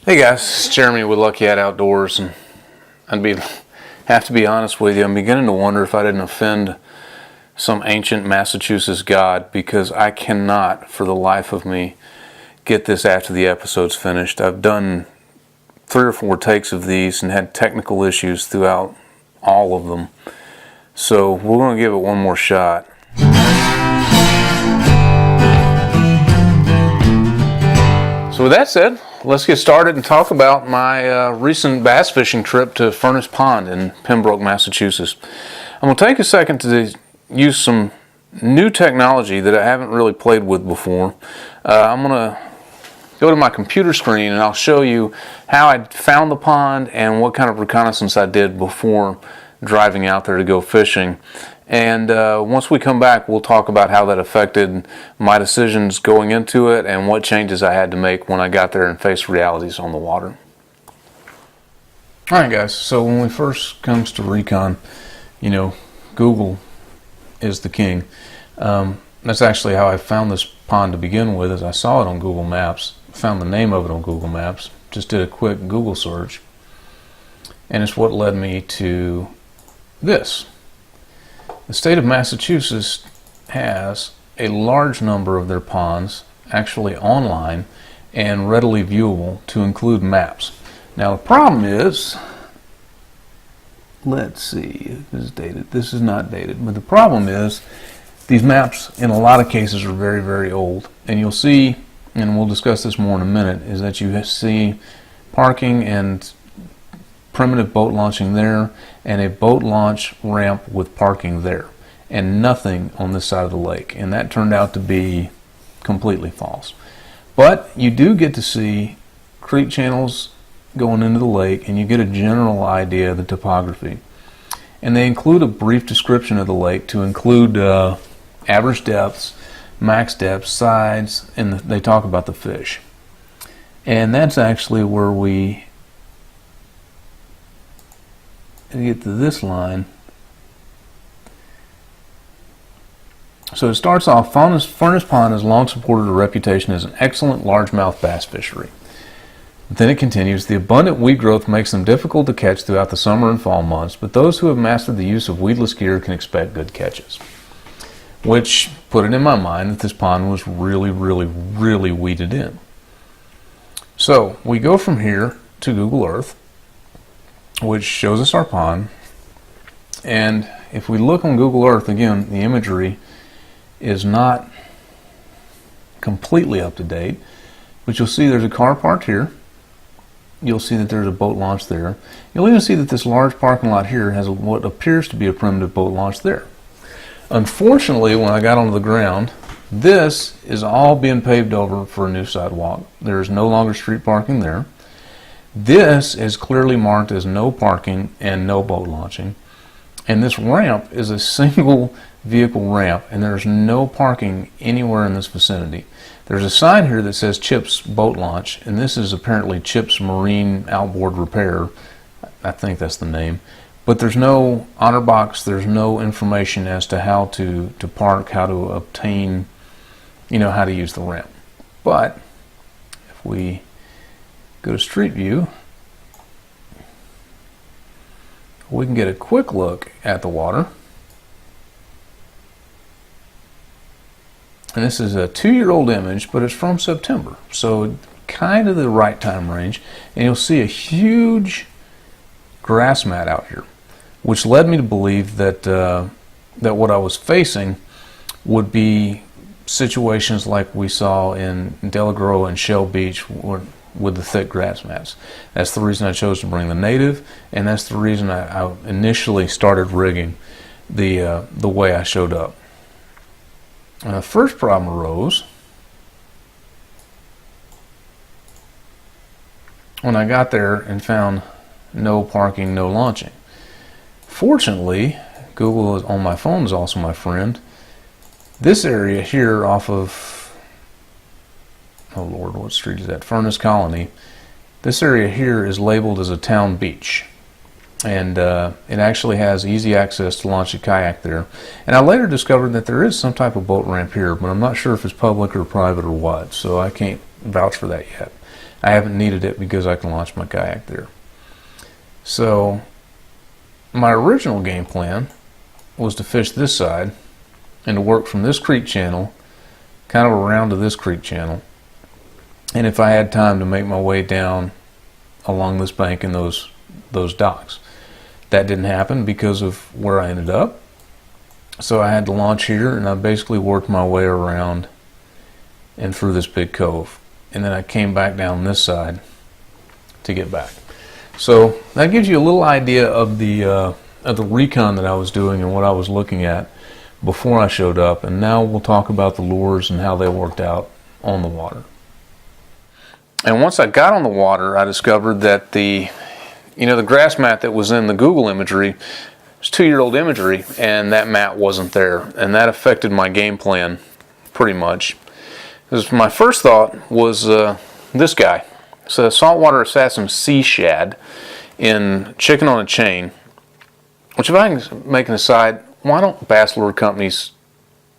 Hey guys, it's Jeremy with Lucky Hat Outdoors, and have to be honest with you, I'm beginning to wonder if I didn't offend some ancient Massachusetts god, because I cannot, for the life of me, get this after the episode's finished. I've done 3 or 4 takes of these and had technical issues throughout all of them. So we're going to give it one more shot. So with that said, let's get started and talk about my recent bass fishing trip to Furnace Pond in Pembroke, Massachusetts. I'm going to take a second to use some new technology that I haven't really played with before. I'm going to go to my computer screen and I'll show you how I found the pond and what kind of reconnaissance I did before driving out there to go fishing. And once we come back, we'll talk about how that affected my decisions going into it and what changes I had to make when I got there and faced realities on the water. Alright guys, so when we first comes to recon, Google is the king. That's actually how I found this pond to begin with, is I saw it on Google Maps, found the name of it on Google Maps, just did a quick Google search, and it's what led me to this. The state of Massachusetts has a large number of their ponds actually online and readily viewable, to include maps. Now the problem is, let's see, this is dated, this is not dated, but the problem is these maps in a lot of cases are very, very old. And you'll see, and we'll discuss this more in a minute, is that you see parking and primitive boat launching there, and a boat launch ramp with parking there, and nothing on this side of the lake. And that turned out to be completely false. But you do get to see creek channels going into the lake, and you get a general idea of the topography. And they include a brief description of the lake to include average depths, max depths, sides, and they talk about the fish. And that's actually where we get to this line. So it starts off, Furnace Pond has long supported a reputation as an excellent largemouth bass fishery. Then it continues, the abundant weed growth makes them difficult to catch throughout the summer and fall months, but those who have mastered the use of weedless gear can expect good catches. Which put it in my mind that this pond was really, really, really weeded in. So we go from here to Google Earth, which shows us our pond, and if we look on Google Earth, again, the imagery is not completely up to date, but you'll see there's a car parked here. You'll see that there's a boat launch there. You'll even see that this large parking lot here has what appears to be a primitive boat launch there. Unfortunately, when I got onto the ground, this is all being paved over for a new sidewalk. There is no longer street parking there. This is clearly marked as no parking and no boat launching. And this ramp is a single vehicle ramp, and there's no parking anywhere in this vicinity. There's a sign here that says Chip's Boat Launch, and this is apparently Chip's Marine Outboard Repair. I think that's the name. But there's no honor box, there's no information as to how to park, how to obtain, how to use the ramp. But if we go to Street View, we can get a quick look at the water. And this is a 2-year-old image, but it's from September, so kind of the right time range. And you'll see a huge grass mat out here, which led me to believe that that what I was facing would be situations like we saw in Delagro and Shell Beach with the thick grass mats. That's the reason I chose to bring the native, and that's the reason I initially started rigging the way I showed up. The first problem arose when I got there and found no parking, no launching. Fortunately, Google on my phone is also my friend. This area here off of, oh Lord, what street is that? Furnace Colony. This area here is labeled as a town beach. And it actually has easy access to launch a kayak there. And I later discovered that there is some type of boat ramp here, but I'm not sure if it's public or private or what, so I can't vouch for that yet. I haven't needed it because I can launch my kayak there. So my original game plan was to fish this side and to work from this creek channel kind of around to this creek channel, and if I had time to make my way down along this bank and those docks. That didn't happen because of where I ended up, so I had to launch here, and I basically worked my way around and through this big cove, and then I came back down this side to get back. So that gives you a little idea of the recon that I was doing and what I was looking at before I showed up, and now we'll talk about the lures and how they worked out on the water. And once I got on the water, I discovered that the grass mat that was in the Google imagery was 2-year-old imagery, and that mat wasn't there, and that affected my game plan pretty much. Because my first thought was this guy. It's a saltwater assassin sea shad in chicken on a chain, which, if I can make an aside, why don't bass lure companies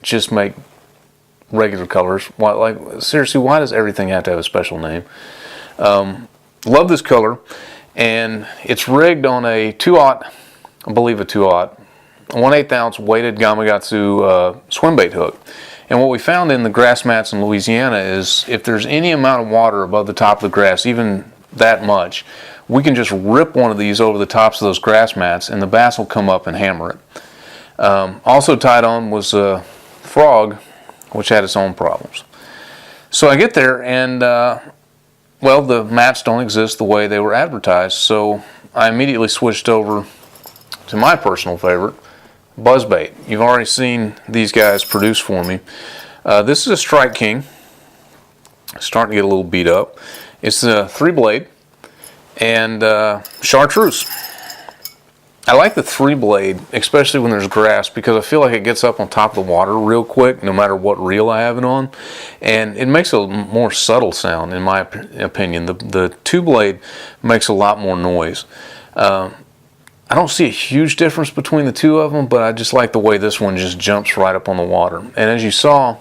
just make regular colors? Why, like, seriously, why does everything have to have a special name? Love this color, and it's rigged on a 2/0, I believe a 2/0, 1/8 ounce weighted Gamakatsu swim bait hook. And what we found in the grass mats in Louisiana is if there's any amount of water above the top of the grass, even that much, we can just rip one of these over the tops of those grass mats and the bass will come up and hammer it. Also tied on was a frog, which had its own problems. So I get there, and well, the mats don't exist the way they were advertised, so I immediately switched over to my personal favorite, buzzbait. You've already seen these guys produce for me. This is a Strike King. It's starting to get a little beat up. It's a 3-blade and chartreuse. I like the 3-blade, especially when there's grass, because I feel like it gets up on top of the water real quick, no matter what reel I have it on, and it makes a more subtle sound, in my opinion. The 2-blade makes a lot more noise. I don't see a huge difference between the two of them, but I just like the way this one just jumps right up on the water. And as you saw,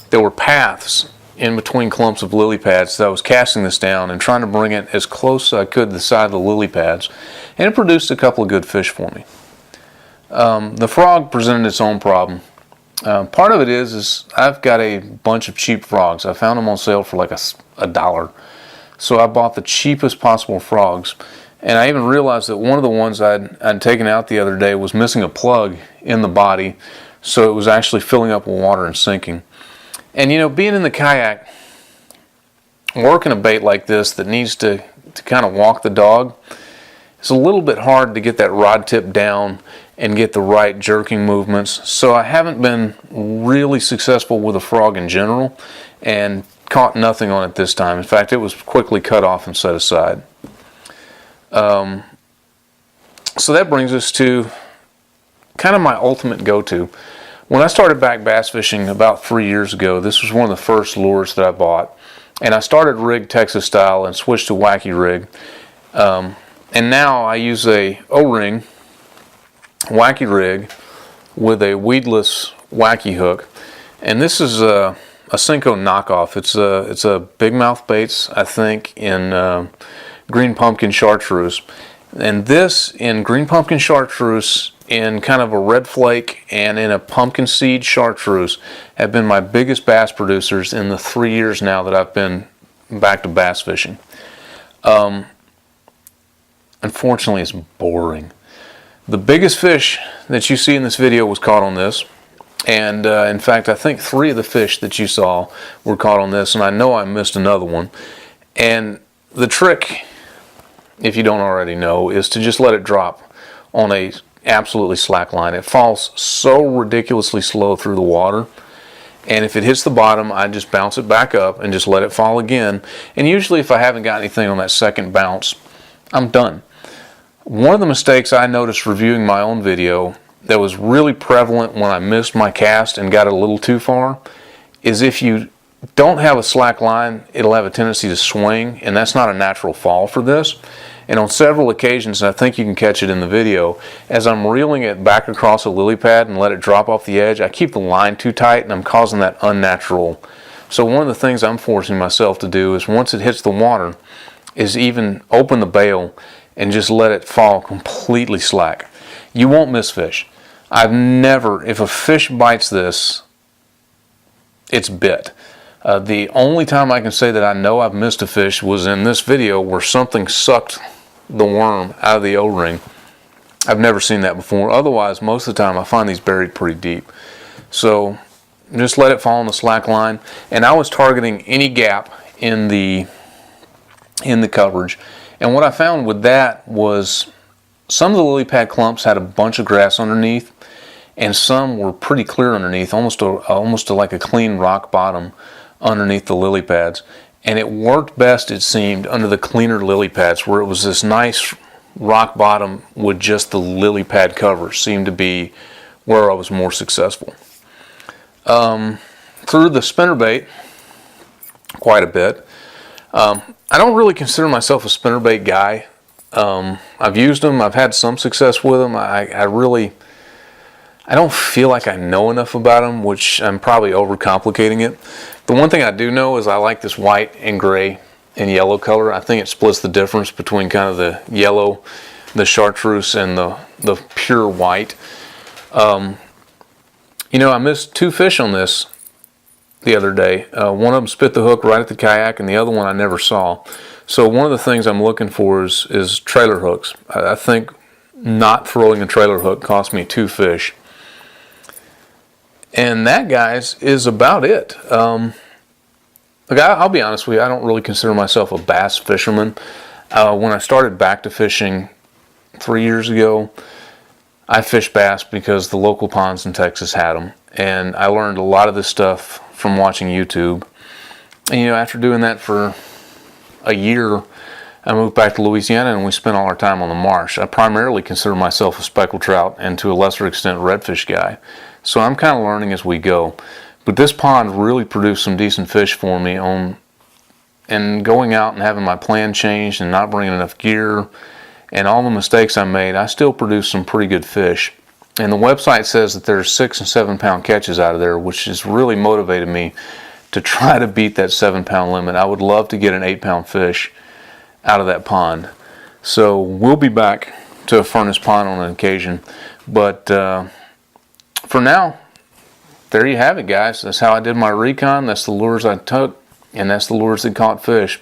there were paths in between clumps of lily pads, so I was casting this down and trying to bring it as close as I could to the side of the lily pads, and it produced a couple of good fish for me. The frog presented its own problem. Part of it is I've got a bunch of cheap frogs. I found them on sale for like $1. So I bought the cheapest possible frogs, and I even realized that one of the ones I'd taken out the other day was missing a plug in the body, so it was actually filling up with water and sinking. And being in the kayak, working a bait like this that needs to kind of walk the dog, it's a little bit hard to get that rod tip down and get the right jerking movements. So I haven't been really successful with a frog in general, and caught nothing on it this time. In fact, it was quickly cut off and set aside. So that brings us to kind of my ultimate go-to. When I started back bass fishing about 3 years ago, this was one of the first lures that I bought. And I started rig Texas style and switched to wacky rig. And now I use a O-ring wacky rig with a weedless wacky hook. And this is a Senko knockoff. It's a big mouth baits, I think, in green pumpkin chartreuse. And this in green pumpkin chartreuse, in kind of a red flake, and in a pumpkin seed chartreuse have been my biggest bass producers in the 3 years now that I've been back to bass fishing. Unfortunately, it's boring. The biggest fish that you see in this video was caught on this, and in fact I think 3 of the fish that you saw were caught on this, and I know I missed another one. And the trick, if you don't already know, is to just let it drop on a absolutely slack line. It falls so ridiculously slow through the water, and if it hits the bottom, I just bounce it back up and just let it fall again. And usually if I haven't got anything on that second bounce, I'm done. One of the mistakes I noticed reviewing my own video that was really prevalent when I missed my cast and got it a little too far is if you don't have a slack line, it'll have a tendency to swing, and that's not a natural fall for this. And on several occasions, and I think you can catch it in the video, as I'm reeling it back across a lily pad and let it drop off the edge, I keep the line too tight and I'm causing that unnatural So one of the things I'm forcing myself to do is once it hits the water is even open the bail and just let it fall completely slack. You won't miss fish. I've never, if a fish bites this, it's bit. The only time I can say that I know I've missed a fish was in this video where something sucked the worm out of the O-ring. I've never seen that before. Otherwise, most of the time I find these buried pretty deep. So just let it fall on the slack line. And I was targeting any gap in the coverage. And what I found with that was some of the lily pad clumps had a bunch of grass underneath, and some were pretty clear underneath, almost like a clean rock bottom underneath the lily pads. And it worked best, it seemed, under the cleaner lily pads, where it was this nice rock bottom with just the lily pad cover seemed to be where I was more successful. Through the spinnerbait quite a bit. I don't really consider myself a spinnerbait guy. I've used them. I've had some success with them. I don't feel like I know enough about them, which I'm probably overcomplicating it. The one thing I do know is I like this white and gray and yellow color. I think it splits the difference between kind of the yellow, the chartreuse, and the pure white. You know, I missed 2 fish on this the other day. One of them spit the hook right at the kayak, and the other one I never saw. So one of the things I'm looking for is trailer hooks. I think not throwing a trailer hook cost me 2 fish. And that, guys, is about it. Look, I'll be honest with you, I don't really consider myself a bass fisherman. When I started back to fishing 3 years ago, I fished bass because the local ponds in Texas had them. And I learned a lot of this stuff from watching YouTube. And, you know, after doing that for a year, I moved back to Louisiana and we spent all our time on the marsh. I primarily consider myself a speckled trout and to a lesser extent redfish guy. So I'm kind of learning as we go. But this pond really produced some decent fish for me and going out and having my plan changed and not bringing enough gear and all the mistakes I made, I still produced some pretty good fish. And the website says that there's 6 and 7 pound catches out of there, which has really motivated me to try to beat that 7 pound limit. I would love to get an 8 pound fish out of that pond. So we'll be back to a furnace pond on an occasion. But for now, there you have it, guys. That's how I did my recon. That's the lures I took, and that's the lures that caught fish.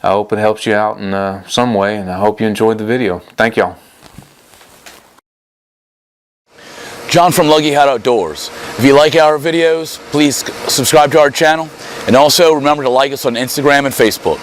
I hope it helps you out in some way, and I hope you enjoyed the video. Thank y'all. John from Luggy Hat Outdoors. If you like our videos, please subscribe to our channel, and also remember to like us on Instagram and Facebook.